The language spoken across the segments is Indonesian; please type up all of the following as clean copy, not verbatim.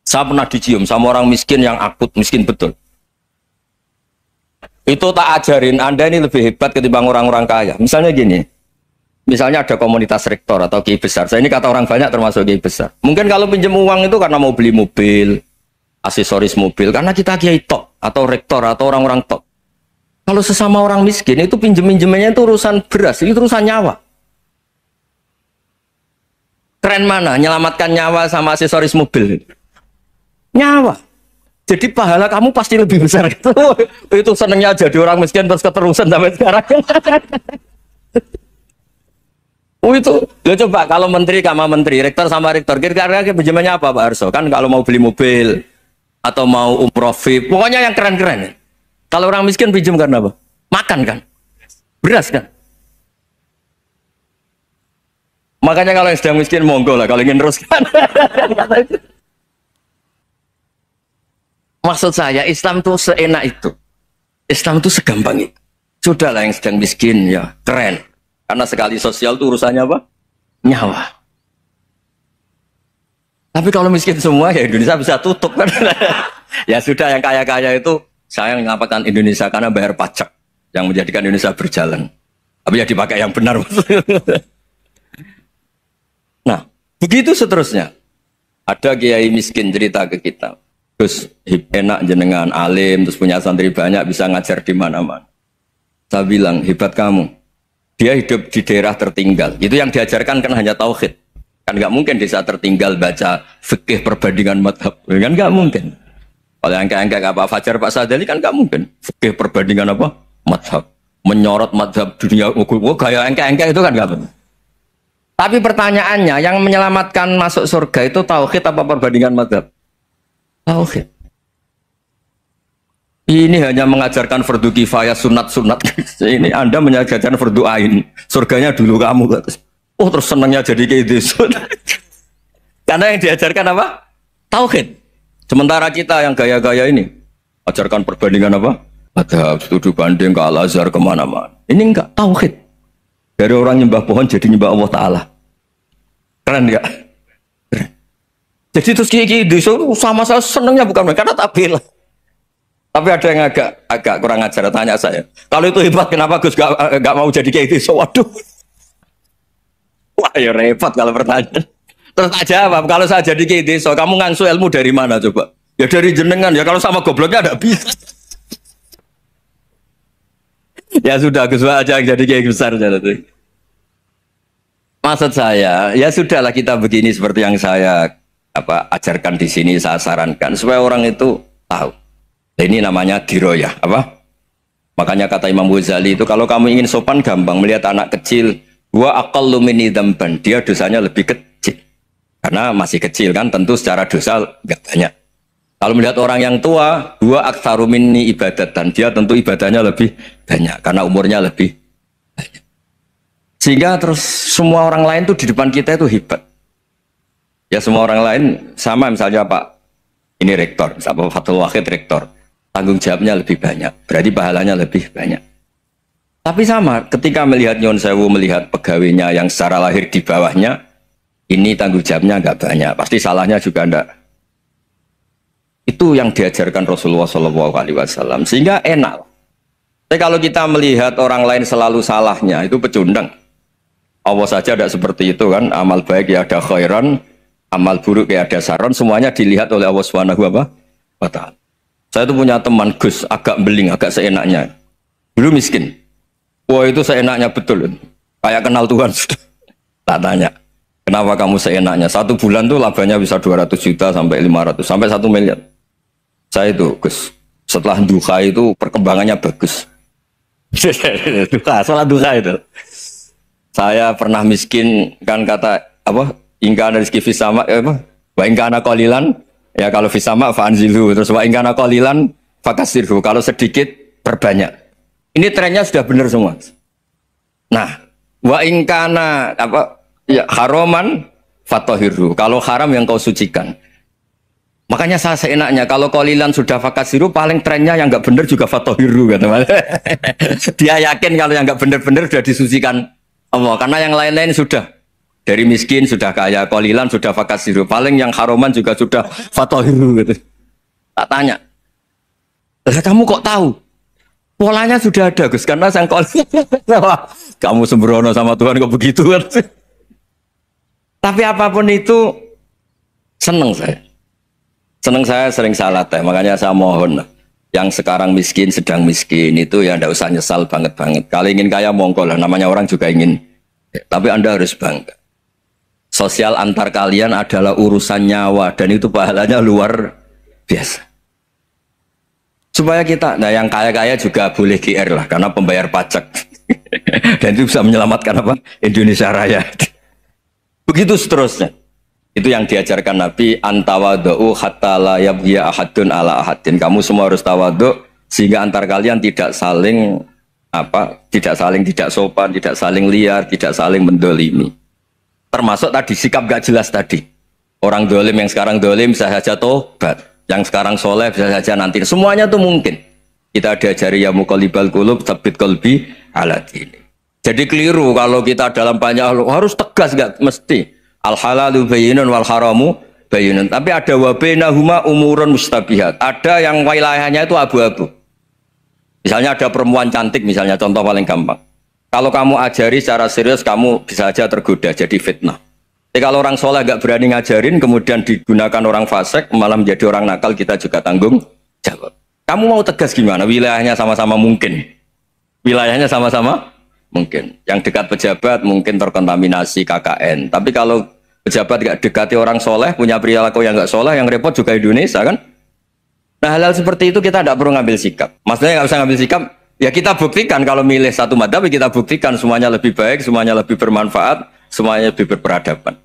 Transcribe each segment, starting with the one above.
Saya pernah dicium sama orang miskin yang akut, miskin betul. Itu tak ajarin, Anda ini lebih hebat ketimbang orang-orang kaya. Misalnya gini, misalnya ada komunitas rektor atau kiai besar. Saya ini kata orang banyak termasuk kiai besar. Mungkin kalau pinjam uang itu karena mau beli mobil, aksesoris mobil, karena kita kiai tok atau rektor atau orang-orang tok. Kalau sesama orang miskin itu pinjem-pinjemannya itu urusan beras, itu urusan nyawa. Keren mana? Menyelamatkan nyawa sama aksesoris mobil. Nyawa. Jadi pahala kamu pasti lebih besar itu. Itu senengnya jadi orang miskin terus keterusan sampai sekarang. Oh itu, ya coba kalau menteri sama menteri, rektor sama rektor, kira-kira pinjamannya apa Pak Arso? Kan kalau mau beli mobil atau mau umroh VIP, pokoknya yang keren-keren. Kalau orang miskin pinjam karena apa? Makan kan, beras kan. Makanya kalau yang sedang miskin monggo lah, kalau ingin teruskan. Maksud saya Islam tuh seenak itu, Islam tuh segampang itu. Sudahlah yang sedang miskin ya keren. Karena sekali sosial itu urusannya apa? Nyawa. Tapi kalau miskin semua ya Indonesia bisa tutup kan. Ya sudah yang kaya-kaya itu saya mengatakan Indonesia karena bayar pajak yang menjadikan Indonesia berjalan. Tapi ya dipakai yang benar. Nah, begitu seterusnya. Ada kiai miskin cerita ke kita. Terus enak jenengan alim, terus punya santri banyak, bisa ngajar di mana-mana. Saya bilang, hebat kamu. Dia hidup di daerah tertinggal. Itu yang diajarkan kan hanya tauhid. Kan nggak mungkin desa tertinggal baca fikih perbandingan madhab. Kan nggak mungkin. Kalau angka-angka apa Fajar Pak Sadali kan nggak mungkin. Fikih perbandingan apa? Madhab. Menyorot madhab dunia. Kayak angka-angka itu kan nggak mungkin. Tapi pertanyaannya, yang menyelamatkan masuk surga itu tauhid apa perbandingan madhab? Tauhid. Ini hanya mengajarkan fardu kifayah, sunat-sunat. Ini Anda mengajarkan fardu ain. Surganya dulu kamu. Oh terus senangnya jadi kayak gitu. Karena yang diajarkan apa? Tauhid. Sementara kita yang gaya-gaya ini ajarkan perbandingan apa? Ada studi banding ke Al-Azhar kemana-mana. Ini enggak tauhid. Dari orang nyembah pohon jadi nyembah Allah Ta'ala. Keren ya? Keren. Jadi terus kiai desa sama saya senangnya bukan karena tak bela. Tapi ada yang agak kurang ajar tanya saya. Kalau itu hebat kenapa Gus gak mau jadi kiai desa? Waduh. Wah ya repot kalau pertanyaan. Terus tak jawab, kalau saya jadi kiai desa, kamu ngangsu ilmu dari mana coba? Ya dari jenengan, ya kalau sama gobloknya ada bisa. Ya sudah, Gus aja jadi kiai besar. Maksud saya, ya sudahlah kita begini seperti yang saya ajarkan di sini, saya sarankan supaya orang itu tahu. Ini namanya diroyah, apa? Makanya kata Imam Ghazali itu kalau kamu ingin sopan gampang melihat anak kecil, wa aqallu minni dzamban, dia dosanya lebih kecil. Karena masih kecil kan, tentu secara dosa enggak banyak. Kalau melihat orang yang tua, wa aktsaru minni ibadatan, dia tentu ibadahnya lebih banyak karena umurnya lebih banyak. Sehingga terus semua orang lain tuh di depan kita itu hebat. Ya semua orang lain sama misalnya Pak, ini rektor, misalnya Fathul Wahid rektor, tanggung jawabnya lebih banyak, berarti pahalanya lebih banyak. Tapi sama, ketika melihat Nyon Sewu, melihat pegawainya yang secara lahir di bawahnya, ini tanggung jawabnya nggak banyak, pasti salahnya juga enggak. Itu yang diajarkan Rasulullah SAW, sehingga enak. Tapi kalau kita melihat orang lain selalu salahnya, itu pecundang. Allah saja tidak seperti itu kan, amal baik ya ada khairan, amal buruk ya ada saron, semuanya dilihat oleh Allah Subhanahu wa Ta'ala. Saya itu punya teman Gus, agak beling, agak seenaknya. Dulu miskin. Wah itu seenaknya betul. Kayak kenal Tuhan sudah. Tak tanya, kenapa kamu seenaknya? 1 bulan tuh labanya bisa 200 juta sampai 500, sampai 1 miliar. Saya itu Gus, setelah duha itu perkembangannya bagus. Duha, sholat duha itu. Saya pernah miskin kan kata apa? Ingkana rizki fisama apa? Wa ingkana qalilan ya kalau fisama fa'anzilhu, terus wa ingkana qalilan fakasirhu, kalau sedikit perbanyak. Ini trennya sudah benar semua. Nah, wa ingkana apa? Ya haroman fatahirhu, kalau haram yang kau sucikan. Makanya saya seenaknya kalau qalilan sudah fakasiru, paling trennya yang enggak benar juga fatahirhu kata Mas. Dia yakin kalau yang enggak benar-benar sudah disucikan Allah, karena yang lain-lain sudah Dari miskin sudah kaya, qalilan sudah fakasiru. Paling yang haroman juga sudah fatohiru gitu. Tak tanya. Lah kamu kok tahu? Polanya sudah ada Gus, karena sang kamu sembrono sama Tuhan kok begitu kan? Tapi apapun itu seneng saya. Seneng saya sering salah teh, makanya saya mohon yang sekarang miskin sedang miskin itu ya ndak usah nyesal banget. Kalau ingin kaya monggo lah, namanya orang juga ingin. Tapi Anda harus bangga. Sosial antar kalian adalah urusan nyawa dan itu pahalanya luar biasa. Supaya kita, nah yang kaya-kaya juga boleh GR lah, karena pembayar pajak. Dan itu bisa menyelamatkan apa? Indonesia Raya. Begitu seterusnya. Itu yang diajarkan Nabi, antawadhu hatta la yabghiya ahadun ala ahadin. Kamu semua harus tawadhu sehingga antar kalian tidak saling tidak sopan, tidak saling liar, tidak saling mendolimi. Termasuk tadi sikap gak jelas tadi. Orang dolim yang sekarang dolim bisa saja tobat. Yang sekarang soleh bisa saja nanti. Semuanya tuh mungkin. Kita diajari ya muqallibal qulub tsabbit qalbi ala dini. Jadi keliru kalau kita dalam banyak harus tegas, gak mesti. Al halalu bayyinun wal haramu bayyinun. Tapi ada wa bainahuma umurun mustabihat. Ada yang wilayahnya itu abu-abu. Misalnya ada perempuan cantik, misalnya contoh paling gampang. Kalau kamu ajari secara serius, kamu bisa saja tergoda jadi fitnah. Jadi kalau orang soleh gak berani ngajarin, kemudian digunakan orang fasik, malah menjadi orang nakal, kita juga tanggung jawab. Kamu mau tegas gimana? Wilayahnya sama-sama mungkin. Wilayahnya sama-sama mungkin. Yang dekat pejabat mungkin terkontaminasi KKN. Tapi kalau pejabat gak dekati orang soleh, punya perilaku yang gak soleh, yang repot juga Indonesia kan? Nah hal-hal seperti itu kita tidak perlu ngambil sikap. Maksudnya nggak usah ngambil sikap, ya kita buktikan kalau milih satu madhab, kita buktikan semuanya lebih baik, semuanya lebih bermanfaat, semuanya lebih berperadaban.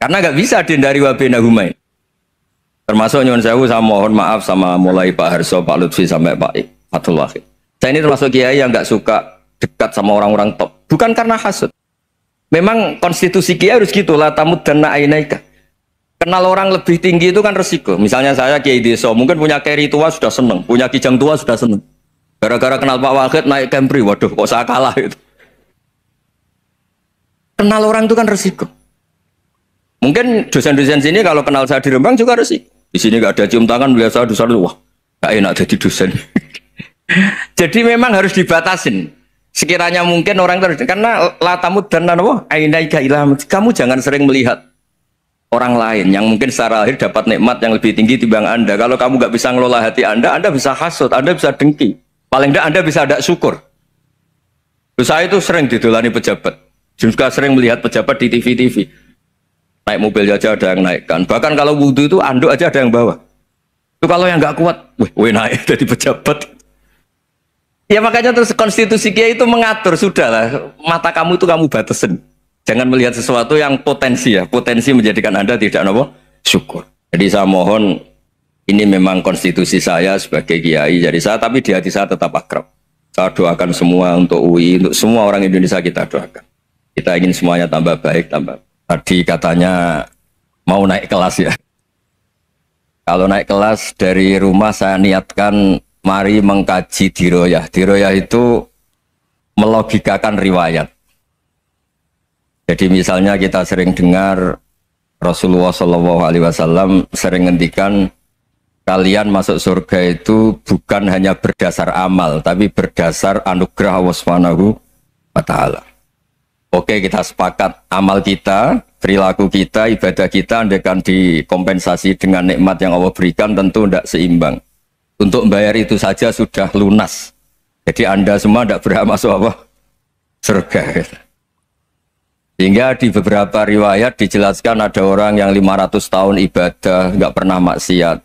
Karena nggak bisa dihindari wa bainahuma. Termasuk nyuwun sewu, saya mohon maaf sama mulai Pak Harso, Pak Lutfi sampai Pak Fathul Wahid. Saya ini termasuk kiai yang nggak suka dekat sama orang-orang top. Bukan karena hasud. Memang konstitusi kiai harus gitu, la tamuddanna ainaika. Kenal orang lebih tinggi itu kan resiko. Misalnya saya kiai desa, mungkin punya keri tua sudah seneng, punya kijang tua sudah seneng. Gara-gara kenal Pak Wahid naik Kempri, waduh kok saya kalah itu. Kenal orang itu kan resiko. Mungkin dosen-dosen sini kalau kenal saya di Rembang juga resiko. Di sini gak ada cium tangan, beliau saya dosen, wah gak enak jadi dosen. Jadi memang harus dibatasin. Sekiranya mungkin orang terus, karena latamud dan nanawa, ainaika ilah, kamu jangan sering melihat orang lain yang mungkin secara lahir dapat nikmat yang lebih tinggi timbang Anda. Kalau kamu nggak bisa ngelola hati Anda bisa hasut, Anda bisa dengki. Paling tidak Anda bisa ada syukur. Saya itu sering didolani pejabat. Juga sering melihat pejabat di TV-TV. Naik mobil aja ada yang naikkan. Bahkan kalau wudhu itu anduk aja ada yang bawa. Itu kalau yang nggak kuat, weh naik jadi pejabat. Ya makanya terus konstitusi kiai itu mengatur, sudahlah mata kamu itu kamu batasin. Jangan melihat sesuatu yang potensi ya, potensi menjadikan Anda tidak apa syukur. Jadi saya mohon, ini memang konstitusi saya sebagai kiai, jadi saya tapi di hati saya tetap akrab. Saya doakan semua untuk UI, untuk semua orang Indonesia kita doakan. Kita ingin semuanya tambah baik, tambah. Tadi katanya mau naik kelas ya. Kalau naik kelas dari rumah saya niatkan mari mengkaji diroyah. Diroyah itu melogikakan riwayat. Jadi misalnya kita sering dengar Rasulullah SAW sering ngendikan kalian masuk surga itu bukan hanya berdasar amal, tapi berdasar anugerah Allah Subhanahu wa Ta'ala. Oke, kita sepakat amal kita, perilaku kita, ibadah kita andaikan dikompensasi dengan nikmat yang Allah berikan tentu tidak seimbang. Untuk membayar itu saja sudah lunas. Jadi Anda semua tidak berhak masuk apa? Surga. Sehingga di beberapa riwayat dijelaskan ada orang yang 500 tahun ibadah, nggak pernah maksiat.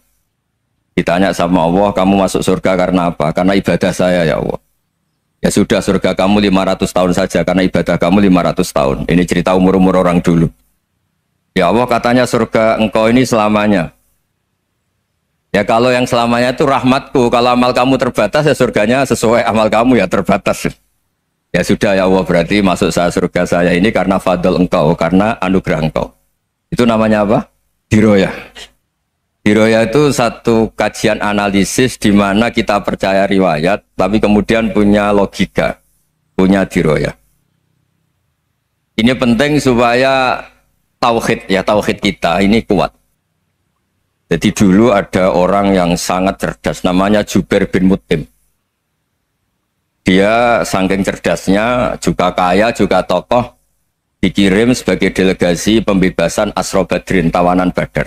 Ditanya sama Allah, kamu masuk surga karena apa? Karena ibadah saya ya Allah. Ya sudah, surga kamu 500 tahun saja, karena ibadah kamu 500 tahun. Ini cerita umur-umur orang dulu. Ya Allah katanya surga engkau ini selamanya. Ya kalau yang selamanya itu rahmatku, kalau amal kamu terbatas ya surganya sesuai amal kamu ya terbatas. Ya sudah ya Allah, berarti masuk saya surga saya ini karena fadl engkau, karena anugerah engkau. Itu namanya apa? Diroyah. Diroyah itu satu kajian analisis di mana kita percaya riwayat, tapi kemudian punya logika, punya diroyah. Ini penting supaya tauhid kita ini kuat. Jadi dulu ada orang yang sangat cerdas, namanya Jubair bin Mut'im. Dia saking cerdasnya, juga kaya, juga tokoh, dikirim sebagai delegasi pembebasan Asra Badrin, tawanan Badar.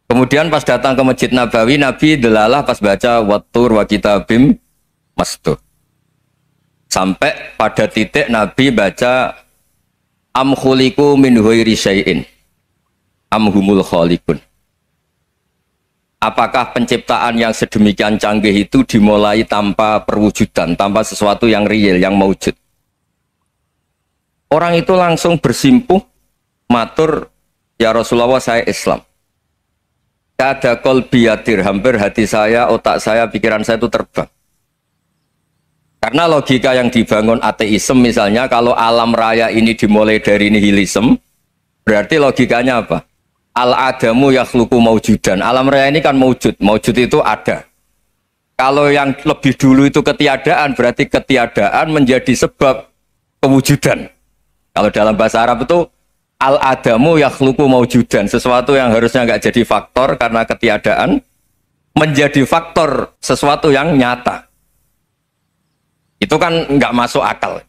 Kemudian pas datang ke Masjid Nabawi, Nabi delalah pas baca Wattur wa kitabim mastur. Sampai pada titik Nabi baca am khuliqu min ghairi syai'in am humul khaliqun. Apakah penciptaan yang sedemikian canggih itu dimulai tanpa perwujudan, tanpa sesuatu yang real, yang maujud? Orang itu langsung bersimpuh, matur, ya Rasulullah saya Islam. Kada qalbi yatir, hampir hati saya, otak saya, pikiran saya itu terbang. Karena logika yang dibangun ateisme misalnya, kalau alam raya ini dimulai dari nihilisme, berarti logikanya apa? Al-adamu yakhluqu maujudan. Alam raya ini kan maujud, maujud itu ada. Kalau yang lebih dulu itu ketiadaan, berarti ketiadaan menjadi sebab kewujudan. Kalau dalam bahasa Arab itu al-adamu yakhluqu maujudan, sesuatu yang harusnya nggak jadi faktor karena ketiadaan menjadi faktor sesuatu yang nyata. Itu kan nggak masuk akal.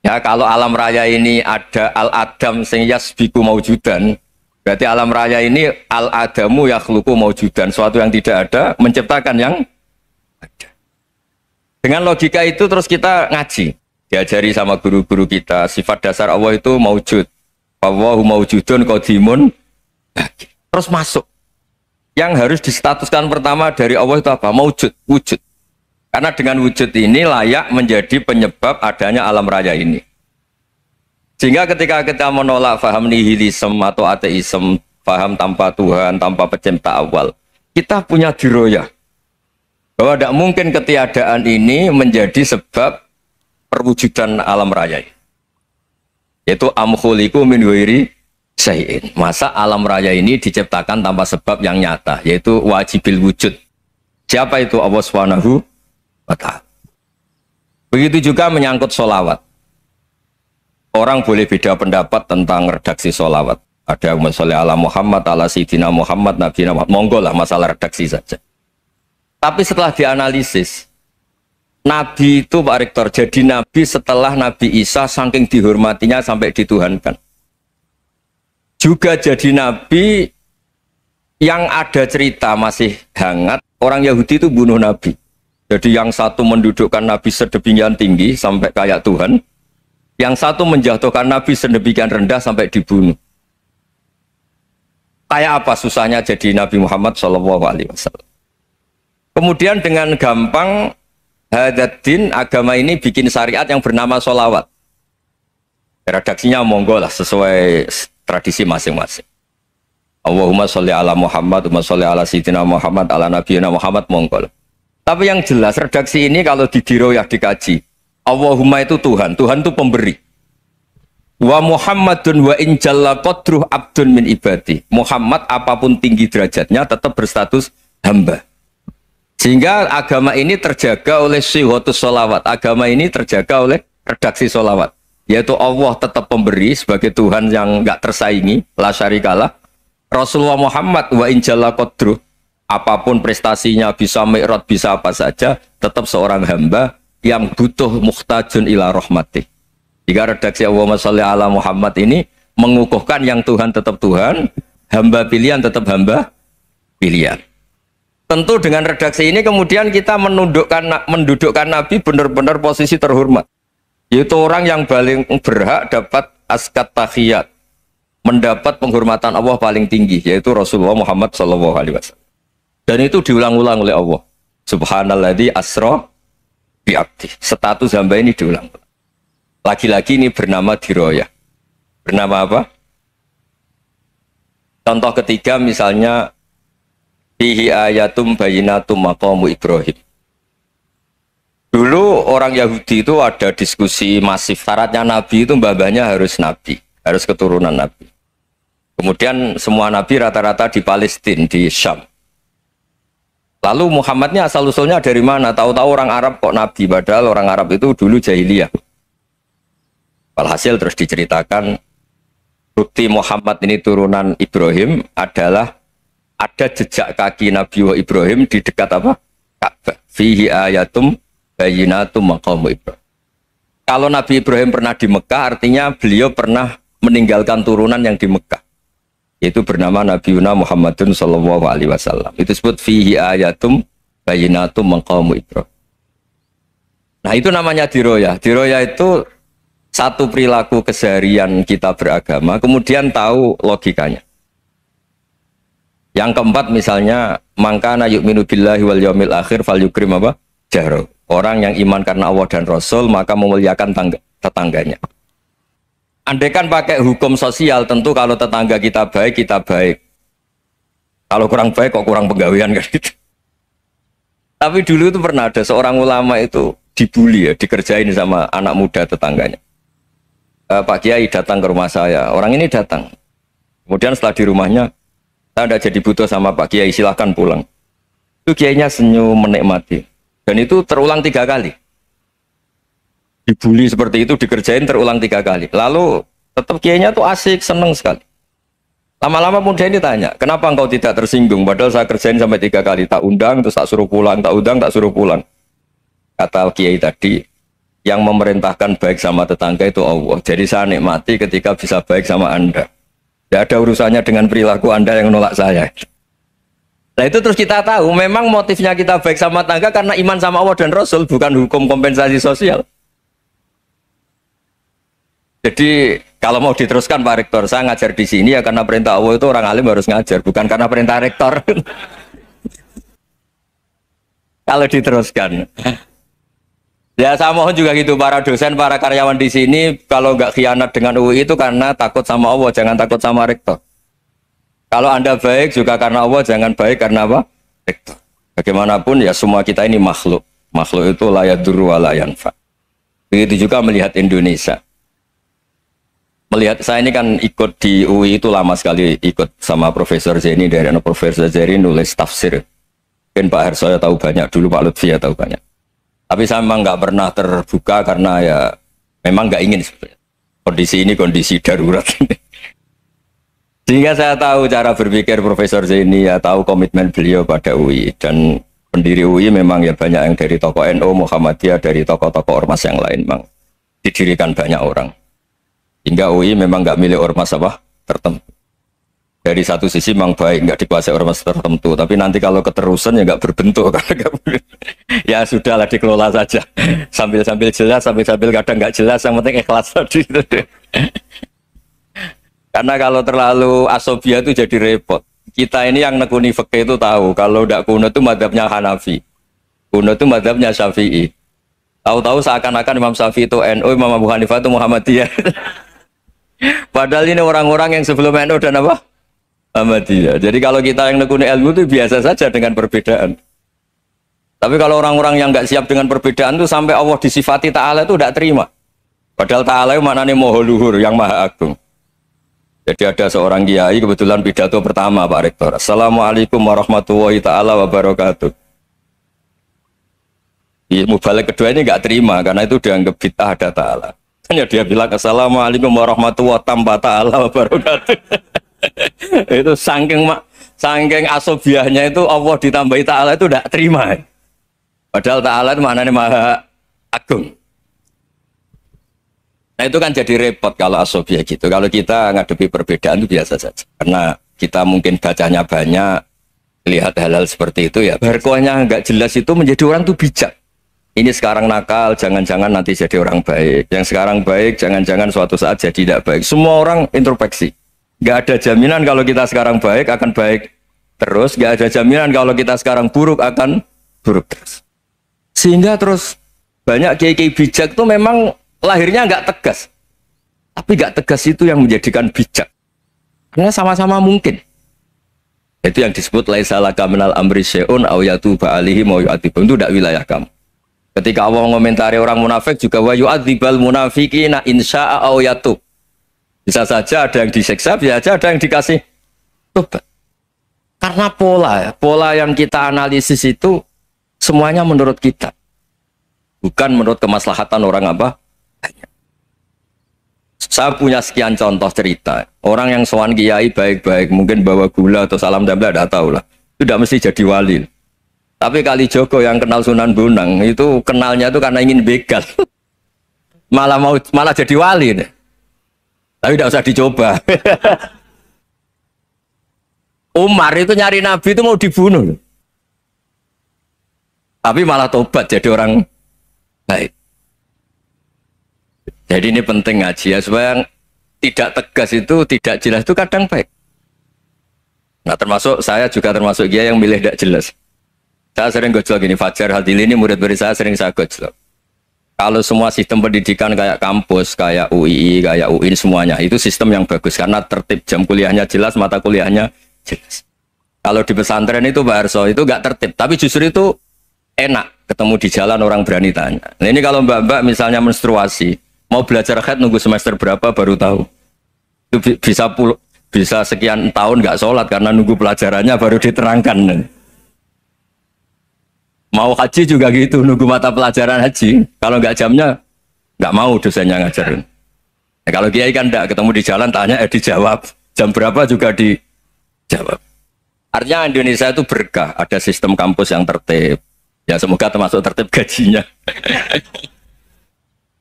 Ya, kalau alam raya ini ada al-adam sing yasbiku maujudan, berarti alam raya ini al-adamu yakhluqu maujudan, sesuatu yang tidak ada menciptakan yang ada. Dengan logika itu terus kita ngaji. Diajari sama guru-guru kita, sifat dasar Allah itu maujud. Wallahu maujudun qadimun. Terus masuk. Yang harus distatuskan pertama dari Allah itu apa? Maujud, wujud. Karena dengan wujud ini layak menjadi penyebab adanya alam raya ini. Sehingga ketika kita menolak faham nihilisme atau ateisme, faham tanpa Tuhan, tanpa pencipta awal, kita punya diroyah. Bahwa tidak mungkin ketiadaan ini menjadi sebab perwujudan alam raya, yaitu am khuliqu min ghairi syai'in. Masa alam raya ini diciptakan tanpa sebab yang nyata, yaitu wajibil wujud. Siapa itu? Allah Subhanahu wa ta'ala. Begitu juga menyangkut sholawat. Orang boleh beda pendapat tentang redaksi sholawat. Ada yang sholli ala Muhammad, ala Sayyidina Muhammad, Nabi Muhammad. Monggo lah, masalah redaksi saja. Tapi setelah dianalisis, Nabi itu Pak Rektor jadi Nabi setelah Nabi Isa saking dihormatinya sampai dituhankan. Juga jadi Nabi yang ada cerita masih hangat, orang Yahudi itu bunuh Nabi. Jadi yang satu mendudukkan Nabi sedemikian tinggi sampai kayak Tuhan, yang satu menjatuhkan Nabi sedemikian rendah sampai dibunuh. Kayak apa susahnya jadi Nabi Muhammad SAW. Kemudian dengan gampang Hadaddin agama ini bikin syariat yang bernama sholawat. Redaksinya monggo lah sesuai tradisi masing-masing. Allahumma sholli ala Muhammad, Allahumma sholli ala Sayyidina Muhammad, ala Nabiyina Muhammad, monggo lah. Tapi yang jelas redaksi ini kalau didiroyah dikaji, Allahumma itu Tuhan, Tuhan itu pemberi. Wa Muhammadun wa in jalla qadruh abdun min ibadi. Muhammad apapun tinggi derajatnya tetap berstatus hamba. Sehingga agama ini terjaga oleh syihotus sholawat. Agama ini terjaga oleh redaksi sholawat. Yaitu Allah tetap pemberi sebagai Tuhan yang nggak tersaingi, la syarikalah. Rasulullah Muhammad wa injalla qadruh, apapun prestasinya, bisa mi'raj, bisa apa saja, tetap seorang hamba yang butuh muhtajun ila rahmatih. Jika redaksi Allahumma sholli ala Muhammad ini mengukuhkan yang Tuhan tetap Tuhan, hamba pilihan tetap hamba pilihan. Tentu dengan redaksi ini kemudian kita mendudukkan Nabi benar-benar posisi terhormat. Yaitu orang yang paling berhak dapat askat tahiyat, mendapat penghormatan Allah paling tinggi, yaitu Rasulullah Muhammad SAW. Dan itu diulang-ulang oleh Allah. Subhanalladzi asra bi'abdi. Status hamba ini diulang. Lagi-lagi ini bernama diroyah. Bernama apa? Contoh ketiga misalnya fihi ayatum bayinatum maqamu Ibrahim. Dulu orang Yahudi itu ada diskusi masif. Syaratnya Nabi itu mbah-mbahnya harus Nabi, harus keturunan Nabi. Kemudian semua Nabi rata-rata di Palestina, di Syam. Lalu Muhammadnya asal-usulnya dari mana? Tahu-tahu orang Arab kok Nabi, padahal orang Arab itu dulu jahiliyah. Walhasil terus diceritakan bukti Muhammad ini turunan Ibrahim adalah ada jejak kaki Nabi Ibrahim di dekat apa? Ka'bah. Fihi ayatum bayyinatum maqamu Ibrahim. Kalau Nabi Ibrahim pernah di Mekah, artinya beliau pernah meninggalkan turunan yang di Mekah. Itu bernama Nabi Muhammadun sallallahu alaihi wasallam. Itu disebut fihi ayatum bayyinatum maqamu Ibrahim. Nah, itu namanya diroyah. Diroyah itu satu perilaku keseharian kita beragama, kemudian tahu logikanya. Yang keempat misalnya, mangkana yu'minu billahi wal yaumil akhir falyukrim apa? Jahro. Orang yang iman karena Allah dan Rasul, maka memuliakan tetangganya. Andaikan pakai hukum sosial, tentu kalau tetangga kita baik, kita baik. Kalau kurang baik, kok kurang penggawean kan gitu. Tapi dulu itu pernah ada seorang ulama itu dibully ya, dikerjain sama anak muda tetangganya. Pak Kiai datang ke rumah saya, orang ini datang. Kemudian setelah di rumahnya, saya tidak jadi butuh sama Pak Kiai, silahkan pulang. Itu Kiainya senyum menikmati. Dan itu terulang 3 kali. Dibully seperti itu, dikerjain terulang 3 kali. Lalu tetap Kiainya tuh asik, seneng sekali. Lama-lama muda ini tanya, kenapa engkau tidak tersinggung? Padahal saya kerjain sampai 3 kali, tak undang, terus tak suruh pulang, tak undang, tak suruh pulang. Kata Kiai tadi, yang memerintahkan baik sama tetangga itu Allah. Jadi saya nikmati ketika bisa baik sama Anda. Tidak ada urusannya dengan perilaku Anda yang menolak saya. Nah itu terus kita tahu, memang motifnya kita baik sama tetangga karena iman sama Allah dan Rasul, bukan hukum kompensasi sosial. Jadi kalau mau diteruskan Pak Rektor, saya ngajar di sini ya karena perintah Allah itu orang alim harus ngajar, bukan karena perintah Rektor. Kalau diteruskan. Ya saya mohon juga gitu para dosen, para karyawan di sini kalau nggak khianat dengan UI itu karena takut sama Allah, jangan takut sama rektor. Kalau Anda baik juga karena Allah, jangan baik karena apa? Rektor. Bagaimanapun ya semua kita ini makhluk. Makhluk itu la yadurru wa la yanfa. Begitu juga melihat Indonesia. Melihat saya ini kan ikut di UI itu lama sekali, ikut sama Profesor Zeni, dari Profesor Zeni nulis tafsir. Mungkin Pak Hersoyo tahu banyak, dulu Pak Lutfi ya tahu banyak. Tapi saya memang nggak pernah terbuka karena ya memang nggak ingin sebenarnya. Kondisi ini kondisi darurat. Sehingga saya tahu cara berpikir Profesor Zaini, ya tahu komitmen beliau pada UI. Dan pendiri UI memang ya banyak yang dari tokoh NU, Muhammadiyah, dari tokoh-tokoh ormas yang lain memang didirikan banyak orang. Hingga UI memang nggak milik ormas apa tertentu. Dari satu sisi memang baik, nggak dikuasai ormas tertentu, tapi nanti kalau keterusan ya nggak berbentuk. Ya sudahlah dikelola saja, sambil jelas, sambil kadang nggak jelas, yang penting ikhlas tadi. Karena kalau terlalu asobia itu jadi repot. Kita ini yang nekuni fikih itu tahu, kalau tidak kuno itu madhabnya Hanafi, kuno itu madhabnya Syafi'i. Tahu-tahu seakan-akan Imam Syafi'i itu NU, Imam Abu Hanifah itu Muhammadiyah. Padahal ini orang-orang yang sebelum NU dan apa? Muhammadiyah. Jadi kalau kita yang nekuni ilmu itu biasa saja dengan perbedaan. Tapi kalau orang-orang yang nggak siap dengan perbedaan itu sampai Allah disifati Ta'ala itu tidak terima. Padahal Ta'ala itu maknanya Maha Luhur, yang Maha Agung. Jadi ada seorang kiai kebetulan pidato pertama Pak Rektor. Assalamualaikum warahmatullahi ta'ala wabarakatuh. Di mubalik kedua ini nggak terima karena itu dianggap bid'ah ada Ta'ala. Hanya dia bilang Assalamualaikum warahmatullahi ta'ala wabarakatuh. Itu saking asobiahnya itu Allah ditambahi Ta'ala itu tidak terima. Padahal Ta'ala itu maknanya Maha Agung. Nah itu kan jadi repot kalau asobiah gitu. Kalau kita ngadepi perbedaan itu biasa saja. Karena kita mungkin bacanya banyak, lihat hal-hal seperti itu ya. Barkohnya nggak jelas itu menjadi orang tuh bijak. Ini sekarang nakal, jangan-jangan nanti jadi orang baik. Yang sekarang baik, jangan-jangan suatu saat jadi tidak baik. Semua orang introspeksi. Nggak ada jaminan kalau kita sekarang baik akan baik terus. Nggak ada jaminan kalau kita sekarang buruk akan buruk terus. Sehingga terus banyak kiai-kiai bijak itu memang lahirnya nggak tegas. Tapi nggak tegas itu yang menjadikan bijak. Karena sama-sama mungkin. Itu yang disebut laisa laka minal amri syai'un aw yatuba alihi mau yu'adzibum. Itu tidak wilayah kamu. Ketika Allah mengomentari orang munafik juga wa yu'adzibal munafiqina insya'a aw yatub. Bisa saja ada yang disiksa, bisa saja ada yang dikasih tobat. Karena pola yang kita analisis itu semuanya menurut kita. Bukan menurut kemaslahatan orang apa? Saya punya sekian contoh cerita. Orang yang sowan kiai baik-baik, mungkin bawa gula atau salam tempel, tidak tahu lah. Itu tidak mesti jadi wali. Tapi kali Joko yang kenal Sunan Bonang, itu kenalnya itu karena ingin begal. malah jadi wali. Deh. Tapi tidak usah dicoba. Umar itu nyari Nabi itu mau dibunuh. Tapi malah tobat jadi orang baik. Jadi ini penting ngaji ya, supaya tidak tegas itu, tidak jelas itu kadang baik. Nah termasuk saya juga termasuk dia yang milih tidak jelas. Saya sering gojlok gini, Fajar Hadili ini murid-murid saya sering saya gojlok. Kalau semua sistem pendidikan kayak kampus, kayak UII, kayak UIN semuanya, itu sistem yang bagus karena tertib, jam kuliahnya jelas, mata kuliahnya jelas. Kalau di pesantren itu Pak Arso itu nggak tertib, tapi justru itu enak ketemu di jalan orang berani tanya. Nah ini kalau mbak-mbak misalnya menstruasi, mau belajar haid nunggu semester berapa baru tahu. Itu bisa sekian tahun nggak sholat karena nunggu pelajarannya baru diterangkan. Mau haji juga gitu, nunggu mata pelajaran haji. Kalau nggak jamnya nggak mau dosennya ngajarin. Nah, kalau kiai kan nggak ketemu di jalan tanya dijawab. Jam berapa juga dijawab. Artinya Indonesia itu berkah, ada sistem kampus yang tertib. Ya semoga termasuk tertib gajinya.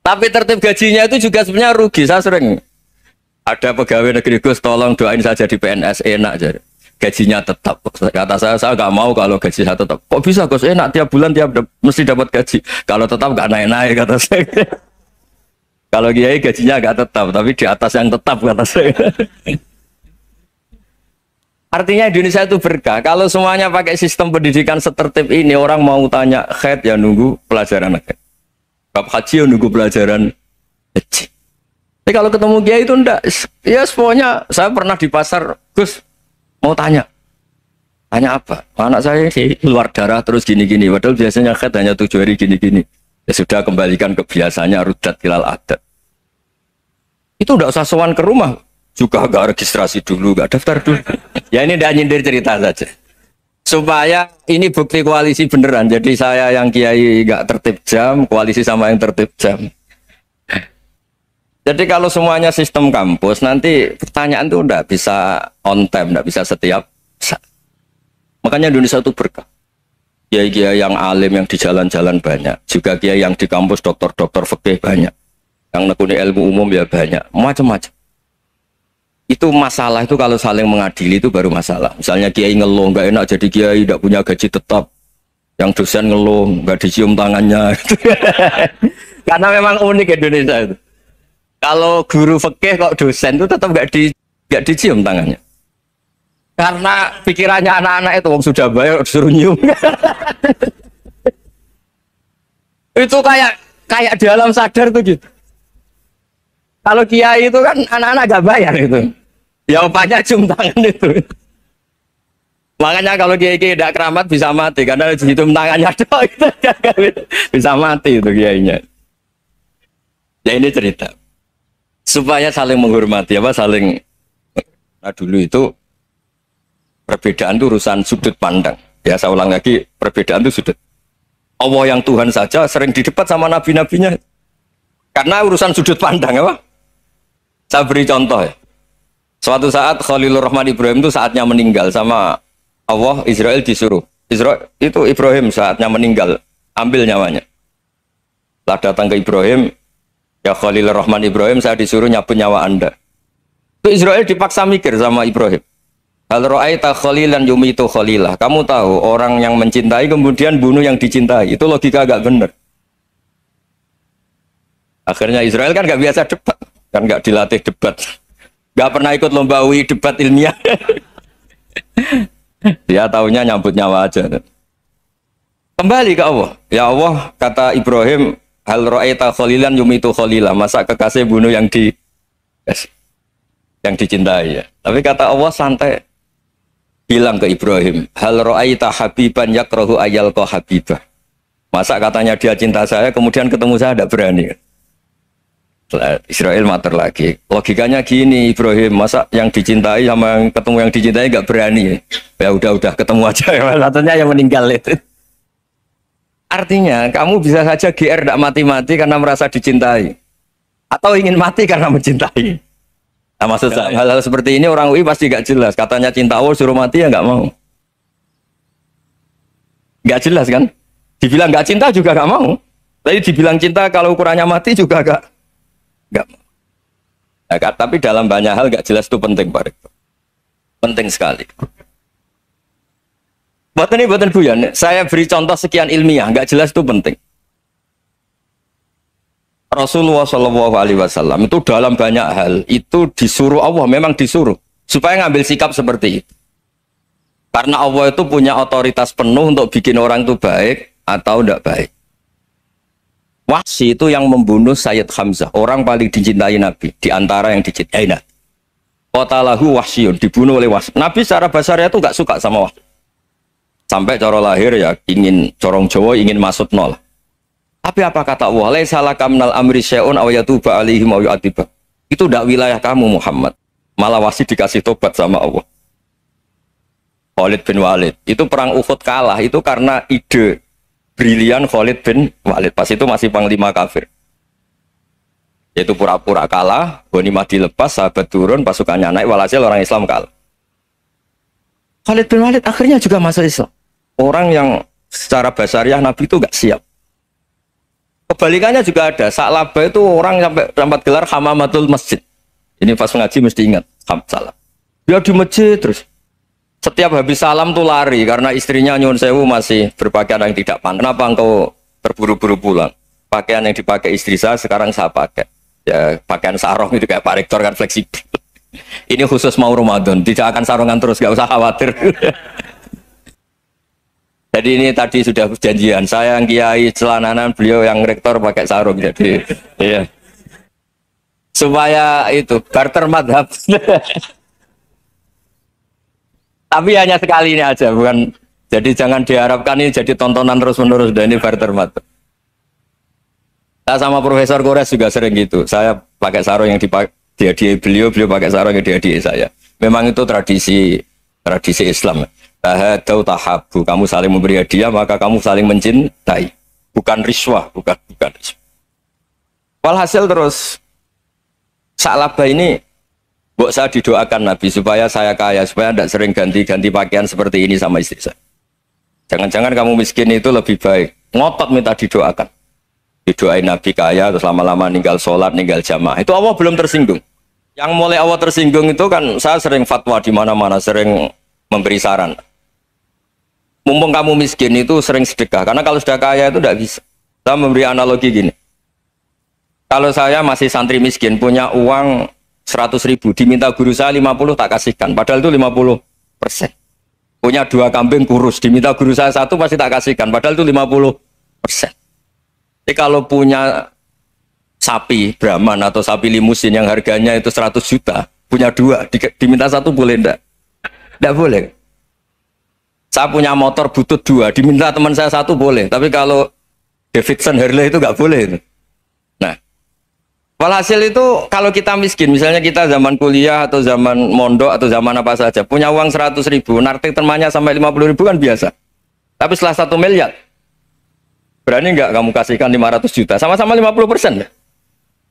Tapi tertib gajinya itu juga sebenarnya rugi. Saya sering ada pegawai negeri Gus, tolong doain saja di PNS enak aja. Gajinya tetap. Kata saya nggak mau kalau gaji saya tetap. Kok bisa Gus enak tiap bulan mesti dapat gaji. Kalau tetap nggak naik-naik kata saya. Kalau kiai gajinya nggak tetap, tapi di atas yang tetap kata saya. Artinya Indonesia itu berkah. Kalau semuanya pakai sistem pendidikan setertib ini, orang mau tanya haid ya nunggu pelajaran haid. Bab haji ya nunggu pelajaran haji. Tapi kalau ketemu kiai itu enggak. Ya semuanya, saya pernah di pasar, Gus mau tanya apa? Anak saya keluar darah terus gini-gini. Padahal biasanya haid hanya 7 hari gini-gini. Ya sudah kembalikan ke biasanya, rudat hilal adat. Itu enggak usah sowan ke rumah. Juga enggak registrasi dulu, enggak daftar dulu. Ya ini enggak nyindir cerita saja. Supaya ini bukti koalisi beneran. Jadi saya yang kiai enggak tertib jam, koalisi sama yang tertib jam. Jadi kalau semuanya sistem kampus, nanti pertanyaan itu enggak bisa on time, enggak bisa setiap saat. Makanya Indonesia itu berkah. Kiai-kiai yang alim yang di jalan-jalan banyak. Juga kiai yang di kampus dokter-dokter fikih banyak. Yang nekuni ilmu umum ya banyak. Macam-macam. Itu masalah itu kalau saling mengadili itu baru masalah. Misalnya kiai ngeluh nggak enak jadi kiai tidak punya gaji tetap, yang dosen ngeluh nggak dicium tangannya. Karena memang unik Indonesia itu. Kalau guru fikih kok dosen itu tetap nggak dicium tangannya. Karena pikirannya anak-anak itu wong sudah bayar disuruh nyium. Itu kayak di alam sadar tuh gitu. Kalau kiai itu kan anak-anak gak bayar itu. Ya opanya cium tangan itu. Makanya kalau kiai tidak keramat bisa mati karena cium tangannya doang itu bisa mati itu kiainya. Ya ini cerita. Supaya saling menghormati saling. Nah dulu itu perbedaan itu urusan sudut pandang. Ya saya ulang lagi, perbedaan itu sudut. Allah yang Tuhan saja sering didebat sama nabi-nabinya. Karena urusan sudut pandang apa? Saya beri contoh ya. Suatu saat Khalilur Rahman Ibrahim itu saatnya meninggal sama Allah, Israel disuruh. Israel itu Ibrahim saatnya meninggal, ambil nyawanya. Setelah datang ke Ibrahim, ya Khalilur Rahman Ibrahim, saya disuruh nyabut nyawa Anda. Itu Israel dipaksa mikir sama Ibrahim. Hal ra'aita khalilan yumitu khalilah. Kamu tahu orang yang mencintai kemudian bunuh yang dicintai. Itu logika agak benar. Akhirnya Israel kan gak biasa debat. Kan nggak dilatih debat, nggak pernah ikut lomba UI debat ilmiah. Dia taunya nyambut nyawa aja. Kembali ke Allah. Ya Allah, kata Ibrahim, hal ra'aita khalilan yumitu khalilah. Masa kekasih bunuh yang dicintai ya. Tapi kata Allah santai. Bilang ke Ibrahim, hal ra'aita habiban yakrahu ayalqa habibah. Masa katanya dia cinta saya, kemudian ketemu saya tidak berani. Israel mater lagi. Logikanya gini Ibrahim, masa yang dicintai sama yang ketemu yang dicintai nggak berani? Ya udah ketemu aja. Satunya yang meninggal itu. Artinya kamu bisa saja GR tidak mati-mati karena merasa dicintai. atau ingin mati karena mencintai. Nah, maksud saya hal-hal seperti ini orang UI pasti gak jelas. Katanya cinta Allah suruh mati ya nggak mau. Gak jelas kan? Dibilang gak cinta juga gak mau. Tapi dibilang cinta kalau ukurannya mati juga gak mau. Nah, tapi dalam banyak hal gak jelas itu penting, Pak Rektor. Penting sekali. Buatan guyon. Saya beri contoh sekian ilmiah, gak jelas itu penting. Rasulullah Shallallahu Alaihi Wasallam itu dalam banyak hal itu disuruh Allah, memang disuruh supaya ngambil sikap seperti itu. Karena Allah itu punya otoritas penuh untuk bikin orang itu baik atau tidak baik. Wahsy itu yang membunuh Sayyid Hamzah, orang paling dicintai Nabi, di antara yang dicintai Nabi. Qatalahu Wahsyun, dibunuh oleh Wahsy. Nabi secara basarnya itu nggak suka sama Wahsy. Sampai cara lahir ya ingin corong Jawa ingin masuk nol. Tapi apa kata Allah? Laisa laka minal amri syai'un aw yatuba alaihim aw yu'adziba. Itu tidak wilayah kamu Muhammad. Malah Wahsy dikasih tobat sama Allah. Khalid bin Walid. Itu perang Uhud kalah itu karena ide brilian Khalid bin Walid. Pas itu masih panglima kafir. Yaitu pura-pura kalah, ghanimah dilepas, sahabat turun, pasukannya naik, walhasil orang Islam kalah. Khalid bin Walid akhirnya juga masuk Islam. Orang yang secara basariah Nabi itu gak siap. Kebalikannya juga ada. Sa'labah itu orang sampai dapat gelar Hamamatul Masjid. Ini pas ngaji mesti ingat. Salah. Dia di masjid terus. Setiap habis salam tuh lari karena istrinya nyuwun sewu masih berpakaian yang tidak pantas. Kenapa engkau terburu-buru pulang? Pakaian yang dipakai istri saya sekarang saya pakai. Ya pakaian sarung itu kayak Pak Rektor kan fleksibel. Ini khusus mau Ramadan. Tidak akan sarungan terus, gak usah khawatir. Jadi ini tadi sudah perjanjian. Saya yang kiai celananan, beliau yang rektor pakai sarung. Jadi, iya. Supaya itu barter madhab. Tapi hanya sekali ini aja, bukan. Jadi jangan diharapkan ini jadi tontonan terus menerus. Dan ini barter madhab. Saya sama Profesor Kores juga sering gitu. Saya pakai sarung yang dihadiahi beliau pakai sarung yang dihadiahi saya. Memang itu tradisi Islam. Tahadau tahabu, kamu saling memberi hadiah maka kamu saling mencintai, bukan riswah, bukan riswah. Walhasil terus Sa'labah ini mbok saya didoakan Nabi supaya saya kaya, supaya tidak sering ganti-ganti pakaian seperti ini sama istri saya. Jangan-jangan kamu miskin itu lebih baik. Ngotot minta didoakan. Didoain Nabi kaya terus lama-lama ninggal sholat, ninggal jamaah. Itu Allah belum tersinggung. Yang mulai Allah tersinggung itu kan saya sering fatwa di mana-mana, sering memberi saran. Mumpung kamu miskin itu sering sedekah, karena kalau sudah kaya itu tidak bisa. Saya memberi analogi gini. Kalau saya masih santri miskin, punya uang 100.000, diminta guru saya 50 tak kasihkan, padahal itu 50%. Punya 2 kambing kurus, diminta guru saya 1 pasti tak kasihkan, padahal itu 50%. Jadi kalau punya sapi Brahman atau sapi limusin yang harganya itu 100 juta, punya 2, diminta 1 boleh enggak? Tidak boleh. Saya punya motor butut 2, diminta teman saya 1 boleh. Tapi kalau Davidson Harley itu nggak boleh. Itu. Nah, walhasil itu kalau kita miskin, misalnya kita zaman kuliah atau zaman mondok atau zaman apa saja, punya uang 100.000, narik temannya sampai 50.000 kan biasa. Tapi setelah 1 miliar, berani nggak kamu kasihkan 500 juta? Sama-sama 50%.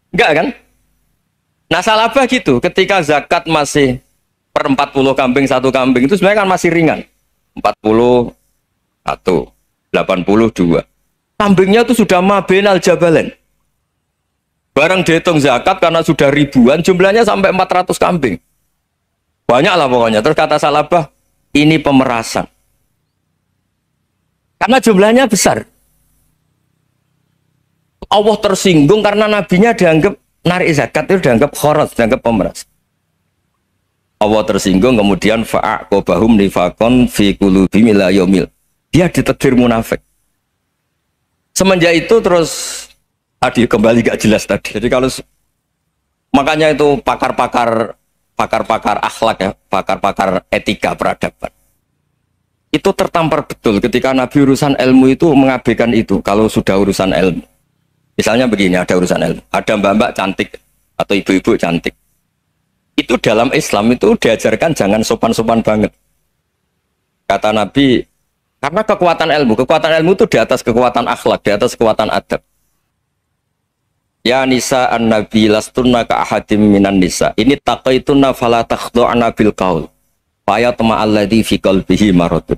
Enggak kan? Nah, Sa'labah gitu, ketika zakat masih per 40 kambing 1 kambing itu sebenarnya kan masih ringan. 41, 82. Kambingnya itu sudah mabenal jabalen. Barang dihitung zakat karena sudah ribuan, jumlahnya sampai 400 kambing. Banyak lah pokoknya. Terus kata Sa'labah, ini pemerasan. Karena jumlahnya besar. Allah tersinggung karena nabinya dianggap narik zakat itu dianggap khoros, dianggap pemeras. Allah tersinggung kemudian fa'aqobahum nifakon fi qulubihim ila yaumil. Dia ditakdir munafik. Semenjak itu terus tadi kembali gak jelas tadi. Jadi kalau makanya itu pakar-pakar akhlak ya, pakar-pakar etika peradaban. Itu tertampar betul ketika Nabi urusan ilmu itu mengabaikan itu kalau sudah urusan ilmu. Misalnya begini, ada urusan ilmu, ada mbak-mbak cantik atau ibu-ibu cantik. Itu dalam Islam itu diajarkan jangan sopan-sopan banget. Kata Nabi, karena kekuatan ilmu itu di atas kekuatan akhlak, di atas kekuatan adab. Ya nisa an-nabi lastunna ka ahadim minan nisa. Ini taqaitunna fala takhdu'na bil qaul. Faya tama alladhi fi qalbihi maradun.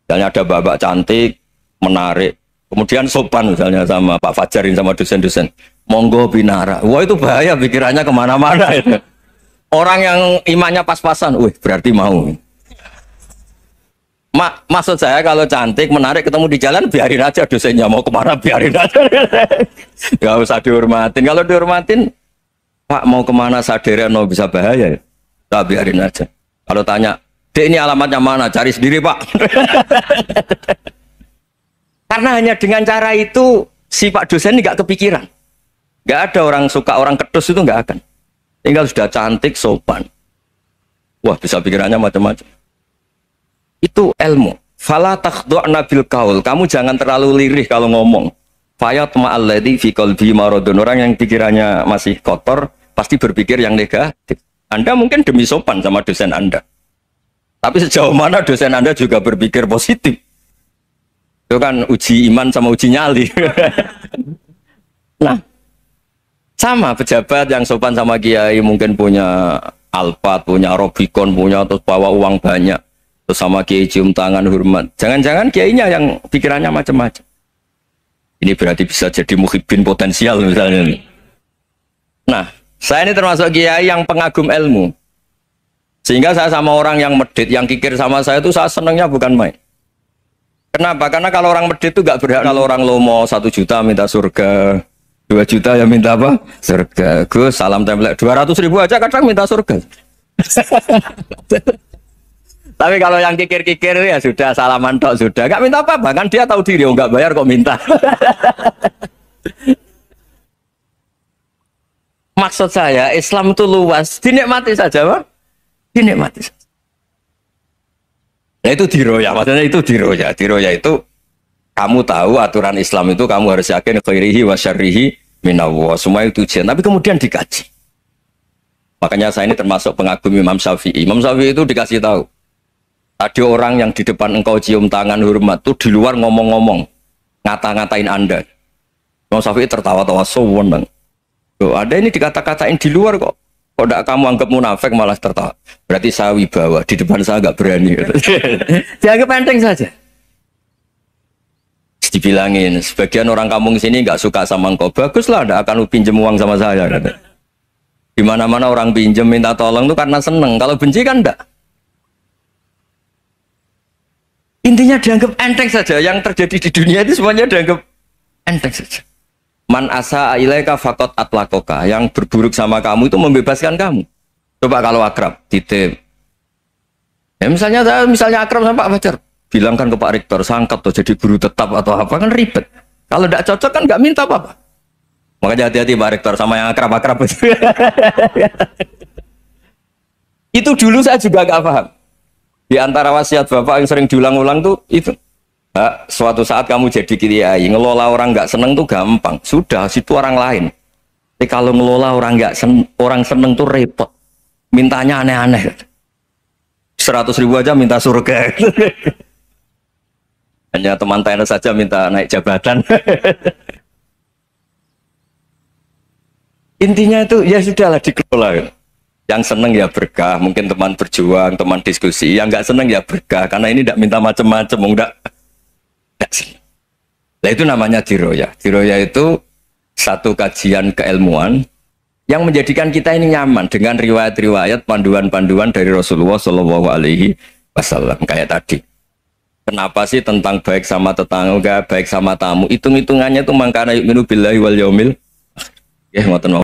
Misalnya ada babak cantik, menarik, kemudian sopan misalnya sama Pak Fajarin sama dosen-dosen. Monggo binara. Wah itu bahaya pikirannya kemana-mana itu. Orang yang imannya pas-pasan, wih berarti mau. Maksud saya kalau cantik, menarik, ketemu di jalan, biarin aja dosennya mau kemana, biarin aja. Gak usah dihormatin. Kalau dihormatin, Pak mau kemana sadereno bisa bahaya ya. Nah, biarin aja. Kalau tanya, Dek ini alamatnya mana? Cari sendiri Pak. Karena hanya dengan cara itu, si Pak dosen ini gak kepikiran. Gak ada orang suka orang kedus itu gak akan. Tinggal sudah cantik, sopan. Wah bisa pikirannya macam-macam. Itu ilmu. Fala takhdu'na bil qaul. Kamu jangan terlalu lirih kalau ngomong. Fayat ma'alladhi fi qalbi maradun. Orang yang pikirannya masih kotor pasti berpikir yang negatif. Anda mungkin demi sopan sama dosen Anda. Tapi sejauh mana dosen Anda juga berpikir positif. Itu kan uji iman sama uji nyali. Nah, sama pejabat yang sopan sama kiai mungkin punya Alphard, punya Robicon, punya terus bawa uang banyak. Terus sama kiai cium tangan hormat. Jangan-jangan kiainya yang pikirannya macam-macam. Ini berarti bisa jadi muhibbin potensial misalnya. Nah, saya ini termasuk kiai yang pengagum ilmu. Sehingga saya sama orang yang medit, yang kikir sama saya itu saya senangnya bukan main. Kenapa? Karena kalau orang medit itu gak berhak. Kalau orang lomo 1 juta minta surga, 2 juta ya minta apa? Surga. Gus salam template 200.000 aja kadang minta surga. Tapi kalau yang kikir-kikir ya sudah salaman tok sudah, gak minta apa-apa kan dia tahu diri, oh nggak bayar kok minta. Maksud saya Islam itu luas, dinikmati saja, Pak. Dinikmati saja. Nah itu diroya, maksudnya itu diroya. Diroya itu kamu tahu aturan Islam itu kamu harus yakin khairihi wa syarrihi minallah. Semua itu ujian, tapi kemudian dikaji. Makanya saya ini termasuk pengagum Imam Syafi'i. Imam Syafi'i itu dikasih tahu. Tadi orang yang di depan engkau cium tangan hormat tuh di luar ngomong-ngomong, ngata-ngatain Anda. Imam Syafi'i tertawa-tawa sewenang. Loh, ada ini dikata-katain di luar kok. Kok tidak kamu anggap munafik malah tertawa. Berarti saya wibawa, di depan saya nggak berani. Dianggap enteng saja. Dibilangin, sebagian orang kampung sini nggak suka sama engkau. Baguslah, tidak akan pinjam uang sama saya. Di mana-mana orang pinjam minta tolong itu karena seneng. Kalau benci kan enggak. Intinya dianggap enteng saja. Yang terjadi di dunia itu semuanya dianggap enteng saja. Man asa ilaika faqat atlakoka. Yang berburuk sama kamu itu membebaskan kamu. Coba kalau akrab, titip. Ya misalnya akrab sama Pak Fajar. Bilangkan ke Pak Rektor, sangkap tuh jadi guru tetap atau apa kan ribet. Kalau tidak cocok kan nggak minta apa-apa. Makanya hati-hati Pak Rektor sama yang akrab-akrab itu. Itu dulu saya juga nggak paham. Di antara wasiat Bapak yang sering diulang-ulang tuh itu. Nah, suatu saat kamu jadi kiai, ngelola orang nggak seneng tuh gampang. Sudah, situ orang lain. Tapi kalau ngelola orang nggak orang seneng tuh repot. Mintanya aneh-aneh. 100.000 aja minta surga. Hanya teman tenis saja minta naik jabatan. Intinya itu ya sudahlah dikelola. Yang seneng ya berkah, mungkin teman berjuang, teman diskusi. Yang nggak seneng ya berkah, karena ini tidak minta macam-macam, enggak. Nah itu namanya diroya. Diroya itu satu kajian keilmuan yang menjadikan kita ini nyaman dengan riwayat-riwayat, panduan-panduan dari Rasulullah Shallallahu Alaihi Wasallam kayak tadi. Kenapa sih tentang baik sama tetangga, baik sama tamu? Hitung-hitungannya itu mangkana yu'minu billahi wal yaumil. Ya, ngoten.